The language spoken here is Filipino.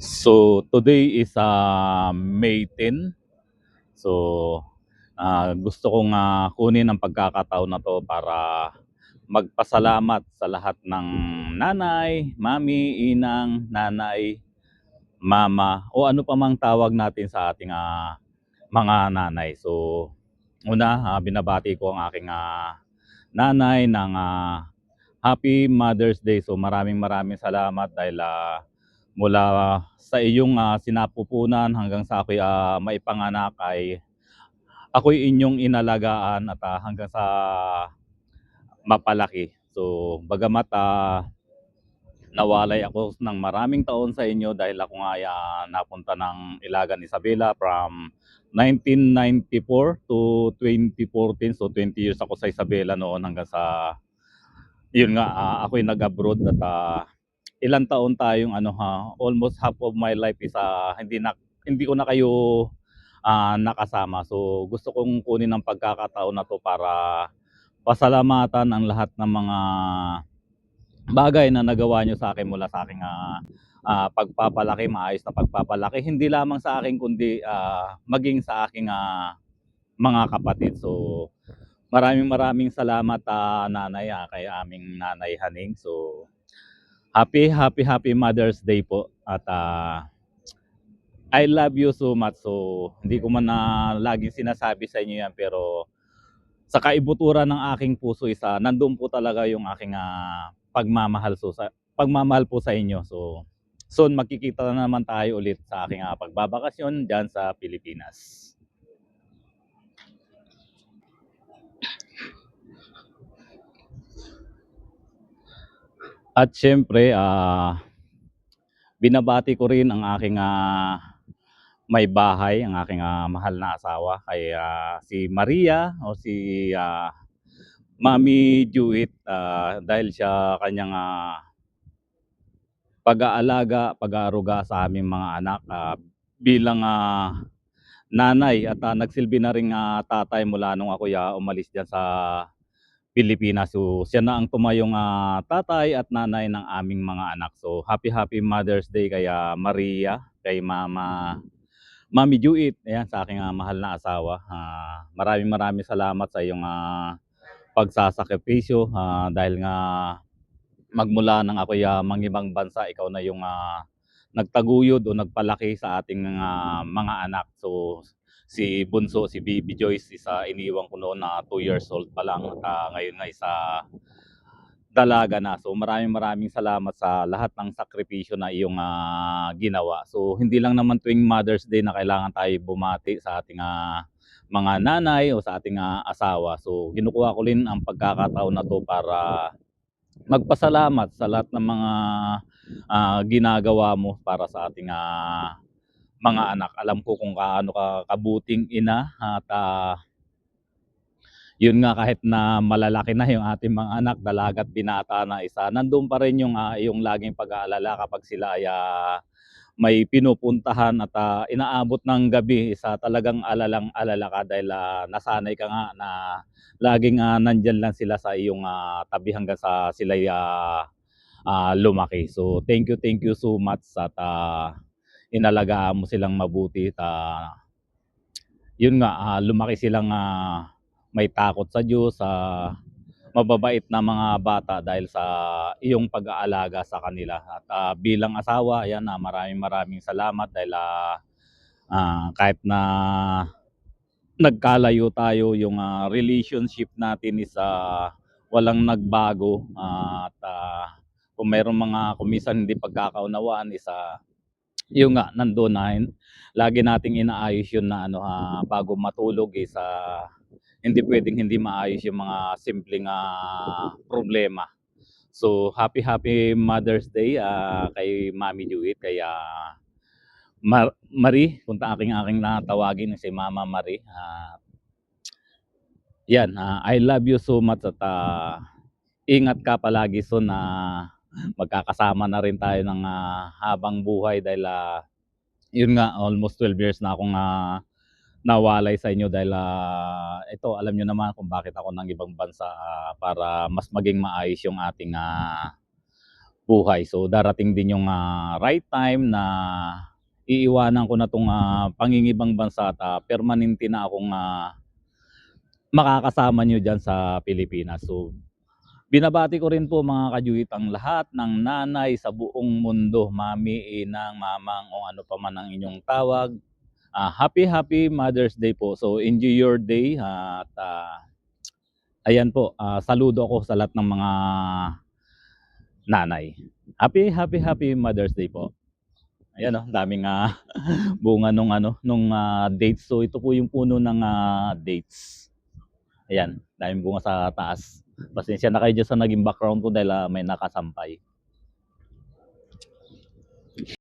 So today is May 10. So gusto kong kunin ang pagkakataon na to para magpasalamat sa lahat ng nanay, mami, inang, nanay, mama o ano pa mang tawag natin sa ating mga nanay. So una, binabati ko ang aking nanay ng Happy Mother's Day. So maraming maraming salamat dahil mula sa iyong sinapupunan hanggang sa ako'y maipanganak ay ako'y inyong inalagaan at hanggang sa mapalaki. So bagamat nawalay ako ng maraming taon sa inyo dahil ako nga ay napunta ng Ilagan Isabela from 1994 to 2014. So 20 years ako sa Isabela noon hanggang sa yun nga ako'y nag-abroad at ilang taon tayong almost half of my life is hindi ko na kayo nakasama. So gusto kong kunin ang pagkakataon na to para pasalamatan ang lahat ng mga bagay na nagawa nyo sa akin mula sa aking pagpapalaki, maayos na pagpapalaki, hindi lamang sa akin kundi maging sa aking mga kapatid. So maraming maraming salamat nanay, kay aming nanay Haning. So happy Mother's Day po at I love you so much. So hindi ko man na laging sinasabi sa inyo yan, pero sa kaibuturan ng aking puso isa nandun po talaga yung aking pagmamahal po sa inyo. So soon magkikita na naman tayo ulit sa aking pagbabakasyon diyan sa Pilipinas. At syempre binabati ko rin ang aking may bahay, ang aking mahal na asawa, kay si Maria o si Mami Jewit, dahil siya kanyang pag-aalaga, pag-aaruga sa aming mga anak bilang nanay at nagsilbi na ring tatay mula nung ako umalis diyan sa Pilipinas. So siya na ang tumayong tatay at nanay ng aming mga anak. So happy Mother's Day kay Maria, kay Mami Jewit, ayan, sa aking mahal na asawa. Maraming maraming salamat sa iyong pagsasakripisyo dahil nga magmula nang ako'y mangibang bansa, ikaw na yung nagtaguyod o nagpalaki sa ating mga anak. So si Bunso, si Baby Joyce, iniwan ko noon na 2 years old pa lang at ngayon nga dalaga na. So maraming maraming salamat sa lahat ng sakripisyo na iyong ginawa. So hindi lang naman tuwing Mother's Day na kailangan tayo bumati sa ating mga nanay o sa ating asawa. So kinukuha ko rin ang pagkakataon na to para magpasalamat sa lahat ng mga ginagawa mo para sa ating mga anak. Alam ko kung kaano ka kabuting ina at yun nga, kahit na malalaki na yung ating mga anak, dalaga at binata na isa, nandun pa rin yung laging pag-aalala kapag sila ay may pinupuntahan at inaabot ng gabi, talagang alalang-alala ka dahil nasanay ka nga na laging nandyan lang sila sa iyong tabi hanggang sa sila lumaki. So thank you so much at inalagaan mo silang mabuti at yun nga, lumaki silang may takot sa Diyos, mababait na mga bata dahil sa iyong pag-aalaga sa kanila. At bilang asawa, ayan, maraming maraming salamat dahil kahit na nagkalayo tayo, yung relationship natin is walang nagbago. At kung mayroong mga kumisan hindi pagkakaunawaan, yung nga nandoon na lagi nating inaayos yun na bago matulog hindi pwedeng hindi maayos yung mga simpleng problema. So happy Mother's Day kay Mami Jewit, kay Marie, kung aking natawagin si Mama Marie. Yan, I love you so much at ingat ka palagi so na magkakasama na rin tayo ng habang buhay dahil yun nga, almost 12 years na akong nawalay sa inyo dahil ito, alam nyo naman kung bakit ako ng ibang bansa, para mas maging maayos yung ating buhay. So darating din yung right time na iiwanan ko na 'tong pangingibang bansa at permanente na akong makakasama niyo diyan sa Pilipinas. So binabati ko rin po mga ka-Juit ang lahat ng nanay sa buong mundo, mami, inang, mamang, o ano pa man ang inyong tawag. Happy Mother's Day po. So enjoy your day at ayan po, saludo ako sa lahat ng mga nanay. Happy Mother's Day po. Ayan oh, daming bunga nung dates. So ito po yung puno ng dates. Ayan, daming bunga sa taas. Pasensya na kayo dyan sa naging background ko dahil may nakasampay.